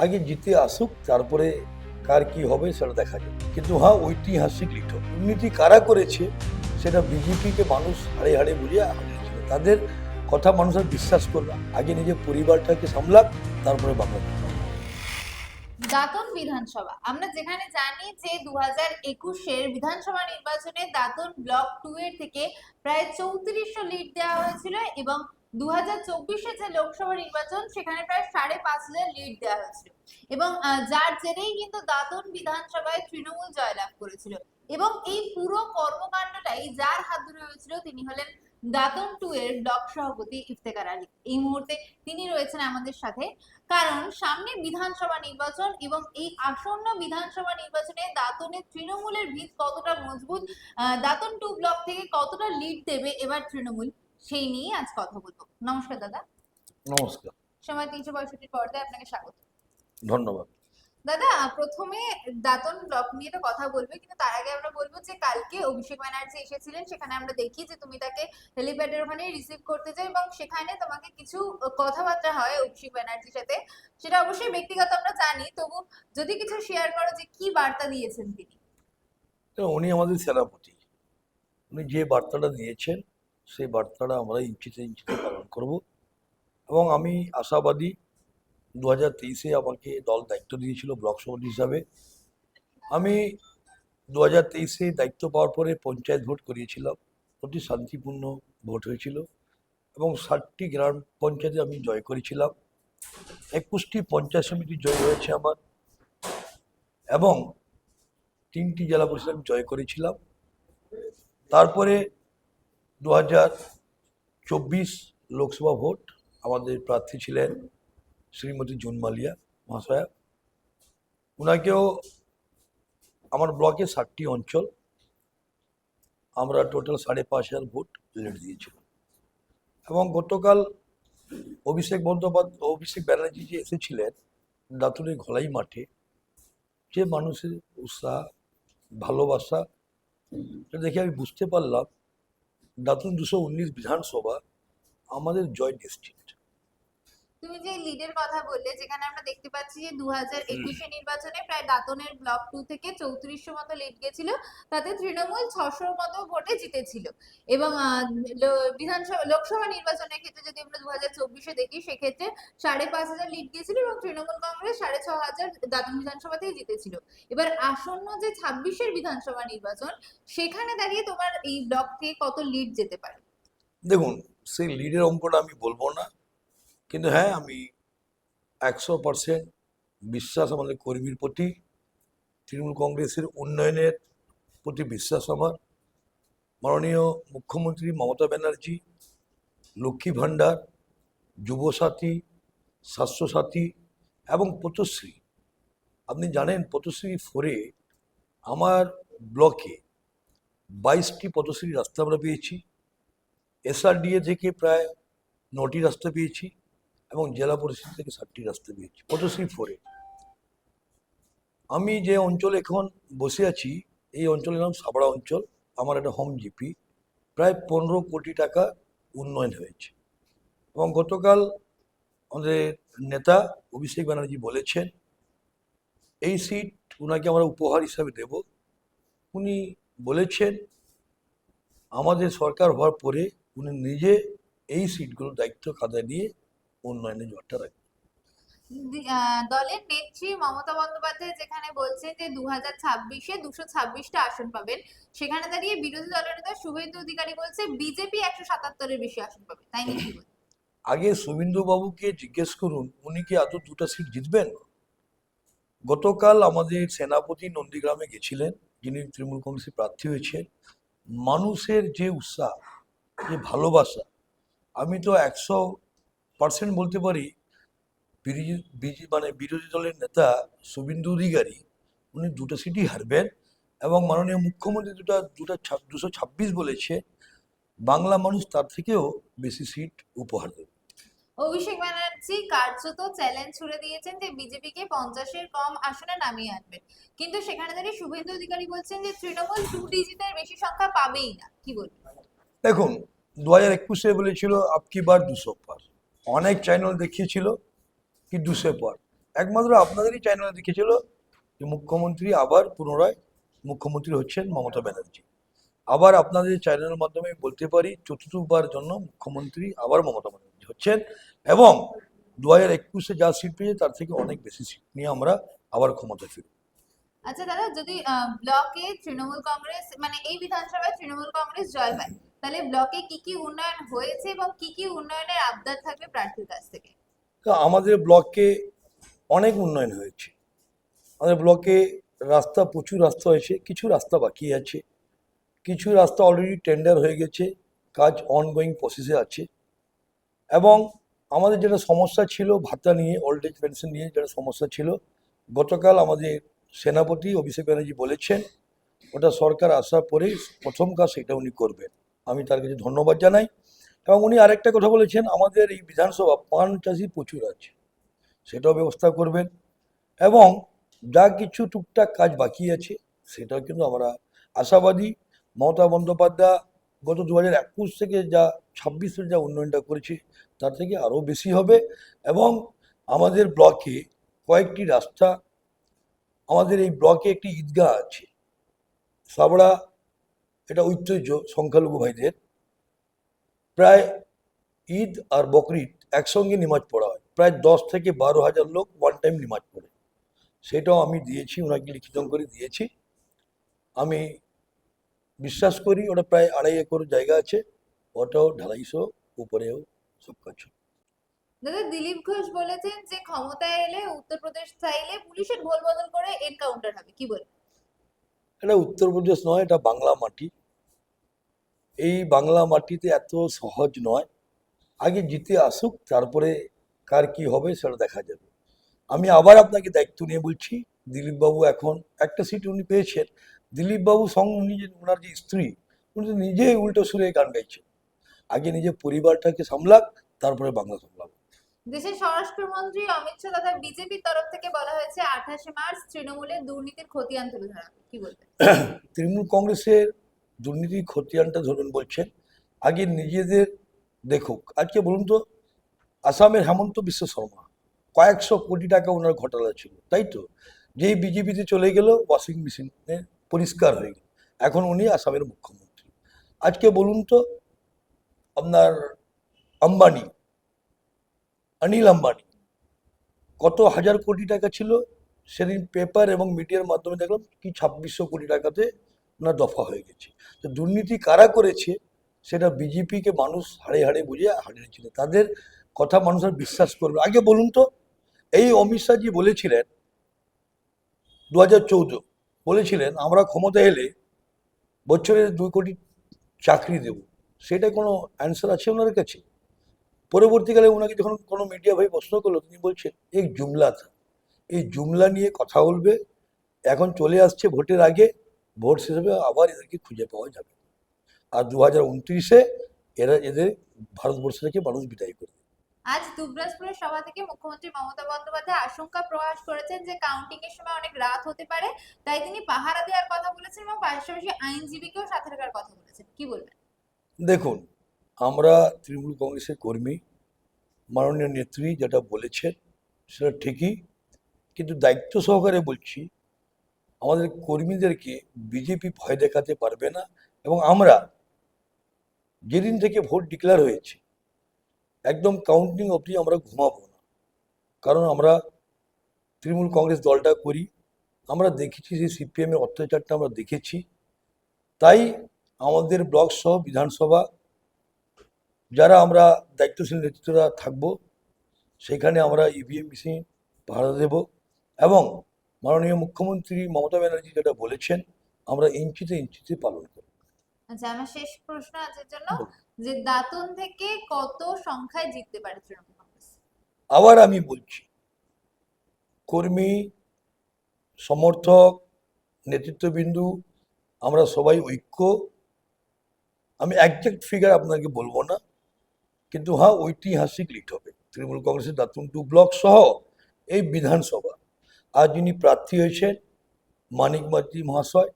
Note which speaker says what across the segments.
Speaker 1: আগে জিতে আসুক, তারপরে কার কি হবে সেটা দেখা যাবে। কিন্তু হ্যাঁ, ঐতিহাসিক লিড দুর্নীতি কারা করেছে সেটা বিজেপিকে মানুষ হাড়ে হাড়ে বুঝে হারিয়েছিল। তাদের কথা মানুষের বিশ্বাস করবে। আগে নিজের পরিবারটাকে সামলাক, তারপরে বাংলাদেশ।
Speaker 2: দাঁতন বিধানসভা আমরা যেখানে জানি যে 2021-এর বিধানসভা নির্বাচনে দাঁতন ব্লক 2 এর থেকে প্রায় 3400 লিড দেওয়া হয়েছিল এবং 2024-এ যে লোকসভা নির্বাচন সেখানে প্রায় 5,500 লিড দেওয়া হয়েছিল এবং যার জেরেই কিন্তু দাঁতন বিধানসভায় তৃণমূল জয়লাভ করেছিল এবং এই পুরো কর্মকাণ্ডটাই যার হাত ধরে হয়েছিল তিনি হলেন দাঁতন 2 এর ব্লক সভাপতি ইফতেখার আলী। এই মুহূর্তে তিনি রয়েছেন আমাদের সাথে, কারণ সামনে বিধানসভা নির্বাচন এবং এই আসন্ন বিধানসভা নির্বাচনে দাঁতনের তৃণমূলের ভিত কতটা মজবুত, দাঁতন 2 ব্লক থেকে কতটা লিড দেবে এবার তৃণমূল, সেই নিয়ে আজ কথা বলবো। নমস্কার দাদা।
Speaker 1: নমস্কার।
Speaker 2: সময় 365 পর্দায় আপনাকে স্বাগত।
Speaker 1: ধন্যবাদ।
Speaker 2: দাদা, প্রথমে দাঁতন ব্লক নিয়ে তো কথা বলবে, কিন্তু তার আগে আমরা বলবো যে কালকে অভিষেক ব্যানার্জি এসেছিলেন, সেখানে আমরা দেখি যে তুমি তাকে হেলিপ্যাডের ওখানে রিসিভ করতে যাও এবং সেখানে তোমাকে কিছু কথাবার্তা হয় অভিষেক ব্যানার্জির সাথে, সেটা অবশ্যই ব্যক্তিগত আমরা জানি, তবু যদি কিছু শেয়ার করো যে কি বার্তা দিয়েছেন তিনি।
Speaker 1: উনি আমাদের সেনাপতি। উনি যে বার্তাটা দিয়েছেন সেই বার্তাটা আমরা ইঞ্চিতে ইঞ্চিতে পালন করব। এবং আমি আশাবাদী, 2023-এ আমাকে দল দায়িত্ব দিয়েছিল ব্লক সভাপতি হিসাবে। আমি 2023-এ দায়িত্ব পাওয়ার পরে পঞ্চায়েত ভোট করিয়েছিলাম, অতি শান্তিপূর্ণ ভোট হয়েছিল এবং 60টি গ্রাম পঞ্চায়েতে আমি জয় করেছিলাম। 21টি পঞ্চায়েত সমিতি জয় হয়েছে আমার, এবং 3টি জেলা পরিষদ আমি জয় করেছিলাম। তারপরে 2024 লোকসভা ভোট, আমাদের প্রার্থী ছিলেন শ্রীমতী জুন মালিয়া মহাশয়া। ওনাকেও আমার ব্লকে 60টি অঞ্চল আমরা টোটাল 5,500 ভোট লিড দিয়েছিলাম। এবং গতকাল অভিষেক ব্যানার্জি যে এসেছিলেন দাঁতুনের ঘোলাই মাঠে, যে মানুষের উৎসাহ ভালোবাসা, এটা দেখে আমি বুঝতে পারলাম দাঁতুন 219 বিধানসভা আমাদের জয় নিশ্চিত।
Speaker 2: তুমি যে লিডের কথা বললে, যেখানে আমরা দেখতে পাচ্ছি যে 2021-এ নির্বাচনে প্রায় দাঁতনের ব্লক 2 থেকে 3400 মতো লিড গেছিল, তাতে তৃণমূল 600 মতো ভোটে জিতেছিল এবং বিধানসভা লোকসভা নির্বাচনের ক্ষেত্রে যদি আমরা 2024-এ দেখি, সেক্ষেত্রে 5,500 লিড গিয়েছিল এবং তৃণমূল কংগ্রেস 6,500 দাঁতন বিধানসভাতেই জিতেছিল। এবার আসন্ন যে 26-এর বিধানসভা নির্বাচন, সেখানে দাঁড়িয়ে তোমার এই ব্লক থেকে কত লিড যেতে পারে?
Speaker 1: দেখুন, সেই লিডের অঙ্কটা আমি বলবো না, কিন্তু হ্যাঁ, আমি 100% বিশ্বাস আমাদের কর্মীর প্রতি, তৃণমূল কংগ্রেসের উন্নয়নের প্রতি বিশ্বাস আমার। মাননীয় মুখ্যমন্ত্রী মমতা ব্যানার্জি লক্ষ্মী ভাণ্ডার, যুবসাথী, স্বাস্থ্যসাথী এবং পথশ্রী, আপনি জানেন পথশ্রী 4-এ আমার ব্লকে 22টি পথশ্রী রাস্তা আমরা পেয়েছি। SRDA থেকে প্রায় 9টি রাস্তা পেয়েছি এবং জেলা পরিষদ থেকে 7টি রাস্তা পেয়েছি পথশ্রী 4-এ। আমি যে অঞ্চলে এখন বসে আছি, এই অঞ্চলের নাম সাবড়া অঞ্চল। আমার একটা হোম জিপি, প্রায় 15 কোটি টাকা উন্নয়ন হয়েছে। এবং গতকাল আমাদের নেতা অভিষেক ব্যানার্জি বলেছেন এই সিট ওনাকে আমরা উপহার হিসাবে দেব। উনি বলেছেন আমাদের সরকার হওয়ার পরে উনি নিজে এই সিটগুলোর দায়িত্ব কাঁধে নিয়ে উন্নয়নের জোরটা রাখবেন।
Speaker 2: দলের নেত্রী মমতা বন্দ্যোপাধ্যায় যেখানে বলছেন যে 2026-এ 226টা আসন পাবেন, সেখানে দাঁড়িয়ে বিরোধী দলের নেতা শুভেন্দু অধিকারী বলছে বিজেপি 177-এর বেশি আসন পাবে, তাই নাকি?
Speaker 1: আগে শুভেন্দু বাবুকে জিজ্ঞেস করুন উনি কি আদৌ 2টা সিট জিতবেন। গতকাল আমাদের সেনাপতি নন্দীগ্রামে গেছিলেন, যিনি তৃণমূল কংগ্রেসের প্রার্থী হয়েছেন। মানুষের যে উৎসাহ, যে ভালোবাসা, আমি তো 100% বলতে পারি বিরোধী দলের নেতা শুভেন্দু অধিকারী উনি 2টা সিটই হারবেন। এবং মাননীয় মুখ্যমন্ত্রী 226 বলেছে, বাংলা মানুষ তার থেকেও বেশি সিট উপহার দেবে।
Speaker 2: অভিষেক ব্যানার্জি কার্যত চ্যালেঞ্জ ছুড়ে দিয়েছেন যে বিজেপিকে 50-এর কম আসনে নামিয়ে আনবেন, কিন্তু সেখানে দাঁড়িয়ে শুভেন্দু অধিকারী বলছেন যে তৃণমূল 2 ডিজিটের বেশি সংখ্যা পাবেই না, কি বলবেন?
Speaker 1: দেখুন, 2021-এ বলেছিল আপকি বার 200 পার, অনেক চ্যানেল দেখিয়েছিল কি 200 পার। একমাত্র আপনাদেরই চ্যানেলে দেখেছিল যে মুখ্যমন্ত্রী আবার পুনরায় মুখ্যমন্ত্রী হচ্ছেন মমতা ব্যানার্জি। আবার আপনাদের চ্যানেলের মাধ্যমে বলতে পারি চতুর্থবার জন্য মুখ্যমন্ত্রী আবার মমতা ব্যানার্জি হচ্ছেন, এবং 2021-এ যা সিট পেয়েছে তার থেকে অনেক বেশি সিট নিয়ে আমরা আবার ক্ষমতা ফিরব।
Speaker 2: আচ্ছা দাদা, যদি ব্লকে তৃণমূল কংগ্রেস মানে এই বিধানসভায় তৃণমূল কংগ্রেস জয় পায়, তাহলে ব্লকে কি কি উন্নয়ন হয়েছে এবং কি কি উন্নয়নের আবদার থাকবে প্রার্থীর কাছ থেকে?
Speaker 1: তো আমাদের ব্লকে অনেক উন্নয়ন হয়েছে। আমাদের ব্লকে রাস্তা, প্রচুর রাস্তা হয়েছে, কিছু রাস্তা বাকি আছে, কিছু রাস্তা অলরেডি টেন্ডার হয়ে গেছে, কাজ অনগোয়িং প্রসেসে আছে। এবং আমাদের যেটা সমস্যা ছিল ভাতা নিয়ে, ওল্ড এজ পেনশন নিয়ে যেটা সমস্যা ছিল, গতকাল আমাদের সেনাপতি অভিষেক ব্যানার্জি বলেছেন ওটা সরকার আসার পরেই প্রথম কাজ সেটা উনি করবেন। আমি তার কাছে ধন্যবাদ জানাই। এবং উনি আরেকটা কথা বলেছেন, আমাদের এই বিধানসভা পান চাষি প্রচুর আছে, সেটাও ব্যবস্থা করবেন। এবং যা কিছু টুকটাক কাজ বাকি আছে সেটাও কিন্তু আমরা আশাবাদী। মমতা বন্দ্যোপাধ্যায় গত 2021 থেকে যা 26-এর যা উন্নয়নটা করেছে তার থেকে আরও বেশি হবে। এবং আমাদের ব্লকে কয়েকটি রাস্তা, আমাদের এই ব্লকে একটি ঈদগাহ আছে সাবড়া, এটা ঐতিহ্য সংখ্যালঘু ভাইদের, প্রায় ঈদ আর বকরিদ একসঙ্গে নিমাজ পড়া হয়, প্রায় 10 থেকে 12 হাজার লোক ওয়ান টাইম নিমাজ পড়ে। সেটাও আমি দিয়েছি, ওনাকে লিখিত করে দিয়েছি। আমি বিশ্বাস করি ওটা প্রায় 2.5 একর জায়গা আছে, ওটাও ঢালাইশো উপরেও সব কাজ হবে।
Speaker 2: দাদা, দিলীপ ঘোষ বলেছেন যে ক্ষমতায় এলে উত্তরপ্রদেশ চাইলে পুলিশের ভোল বদল করে এনকাউন্টার হবে, কি বলবেন?
Speaker 1: এটা উত্তরপ্রদেশ নয়, এটা বাংলা মাটি। এই বাংলা মাটিতে এত সহজ নয়। আগে জিতে আসুক, তারপরে কার কি হবে সেটা দেখা যাবে। আমি আবার আপনাকে দায়িত্ব নিয়ে বলছি, দিলীপবাবু এখন একটা সিট উনি পেয়েছেন। দিলীপবাবু সঙ্গে উনি যে ওনার যে স্ত্রী, উনি তো নিজেই উল্টো সুরে গান গাইছেন। আগে নিজের পরিবারটাকে সামলাক, তারপরে বাংলা সামলাক।
Speaker 2: দেশের স্বরাষ্ট্রমন্ত্রী অমিত শাহ তথা বিজেপির তরফ থেকে বলা হয়েছে 28শে মার্চ তৃণমূলের দুর্নীতির খতিয়ান তুলে ধরা হবে, কি বলবেন?
Speaker 1: তৃণমূল কংগ্রেসের দুর্নীতির খতিয়ানটা ধরবেন বলছেন, আগে নিজেদের দেখুক। আজকে বলুন তো, আসামের হেমন্ত বিশ্ব শর্মা কয়েকশো কোটি টাকা ওনার ঘোটালা ছিল, তাই তো? যেই বিজেপিতে চলে গেল ওয়াশিং মেশিনে পরিষ্কার হয়ে গেল, এখন উনি আসামের মুখ্যমন্ত্রী। আজকে বলুন তো, আপনার আম্বানি, অনিল আম্বানি, কত হাজার কোটি টাকা ছিল, সেদিন পেপার এবং মিডিয়ার মাধ্যমে দেখলাম কি 2600 কোটি টাকাতে ওনার দফা হয়ে গেছে। তো দুর্নীতি কারা করেছে সেটা বিজেপিকে মানুষ হাড়ে হাড়ে বুঝে হারিয়েছিল, তাদের কথা মানুষ আর বিশ্বাস করবে। আগে বলুন তো, এই অমিত শাহজি বলেছিলেন 2014 বলেছিলেন আমরা ক্ষমতা এলে বছরে 2 কোটি চাকরি দেব, সেটা কোনো অ্যান্সার আছে ওনার কাছে? পরবর্তীকালে ওনাকে যখন কোনো মিডিয়া ভাই প্রশ্ন করলো, তিনি বলছেন এই জুমলা থা, এই জুমলা নিয়ে কথা বলবে। এখন চলে আসছে ভোটের আগে, ভোট শেষ হবে আবার এদেরকে খুঁজে পাওয়া যাবে। আর 2029-এ এদের ভারতবর্ষ থেকে মানুষ বিদায় করবে।
Speaker 2: আজ দুবরাজপুরের সভা থেকে মুখ্যমন্ত্রী মমতা বন্দ্যোপাধ্যায় আশঙ্কা প্রকাশ করেছেন যে কাউন্টিং এর সময় অনেক রাত হতে পারে, তাই তিনি পাহারা দেওয়ার কথা বলেছেন এবং পাশাপাশি আইনজীবীকেও সাথে রাখার কথা বলেছেন, কি বলবেন?
Speaker 1: দেখুন, আমরা তৃণমূল কংগ্রেসের কর্মী, মাননীয় নেত্রী যেটা বলেছেন সেটা ঠিকই, কিন্তু দায়িত্ব সহকারে বলছি আমাদের কর্মীদেরকে বিজেপি ভয় দেখাতে পারবে না। এবং আমরা যেদিন থেকে ভোট ডিক্লেয়ার হয়েছে একদম কাউন্টিং অবধি আমরা ঘুমাবো না, কারণ আমরা তৃণমূল কংগ্রেস দলটা করি, আমরা দেখেছি সেই সিপিএমের অত্যাচারটা আমরা দেখেছি। তাই আমাদের ব্লক সহ বিধানসভা যারা আমরা দায়িত্বশীল নেতৃত্বরা থাকব, সেখানে আমরা ইভিএম মেশিন ভাড়া দেব। এবং মাননীয় মুখ্যমন্ত্রী মমতা ব্যানার্জি যেটা বলেছেন আমরা ইঞ্চিতে ইঞ্চিতে পালন করব।
Speaker 2: আচ্ছা, আমার শেষ প্রশ্ন আছে জন্য, যে দাঁতন থেকে কত সংখ্যায় জিততে পারে তৃণমূল কংগ্রেস?
Speaker 1: আবার আমি বলছি, কর্মী, সমর্থক, নেতৃত্ববিন্দু আমরা সবাই ঐক্য। আমি একজ্যাক্ট ফিগার আপনাকে বলবো না, কিন্তু হ্যাঁ ঐতিহাসিক লিড হবে তৃণমূল কংগ্রেসের দাতুন 2 ব্লক সহ এই বিধানসভা। আর যিনি প্রার্থী হয়েছেন মানিক মাঝি মহাশয়,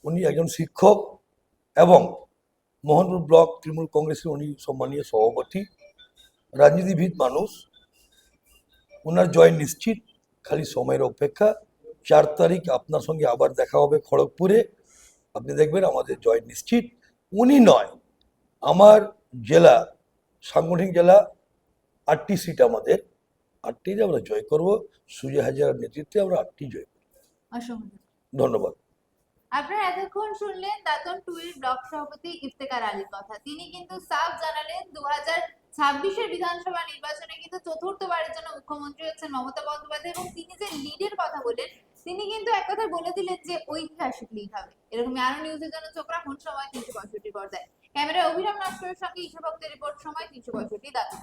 Speaker 1: উনি একজন শিক্ষক এবং মোহনপুর ব্লক তৃণমূল কংগ্রেসের উনি সম্মানীয় সভাপতি, রাজনীতিবিদ মানুষ, ওনার জয় নিশ্চিত। খালি সময়ের অপেক্ষা। 4 তারিখ আপনার সঙ্গে আবার দেখা হবে খড়গপুরে। আপনি দেখবেন আমাদের জয় নিশ্চিত। উনি নয়, আমার জেলা, সাংগঠনিক জেলা 8টি সিট আমাদের, 8টিতে আমরা জয় করব। সুজয় হাজারার নেতৃত্বে আমরা 8টি জয় করব।
Speaker 2: অসংখ্য
Speaker 1: ধন্যবাদ।
Speaker 2: আপনারা এতক্ষণ শুনলেন দাঁতন 2 এর ব্লক সভাপতি ইফতেখার আলীর কথা। তিনি কিন্তু সাফ জানালেন 2026-এর বিধানসভা নির্বাচনে কিন্তু চতুর্থবারের জন্য মুখ্যমন্ত্রী হচ্ছেন মমতা বন্দ্যোপাধ্যায়, এবং তিনি যে লিডের কথা বলেন, তিনি কিন্তু এক কথা বলে দিলেন যে ঐতিহাসিক লিড হবে। এরকমই আরো নিউজের জন্য চোখ রাখুন সময় 365 পর্দায়। ক্যামেরায় অভিরাম নস্করের সঙ্গে ঈশা ভক্তের রিপোর্ট, সময় 365 দাঁতন।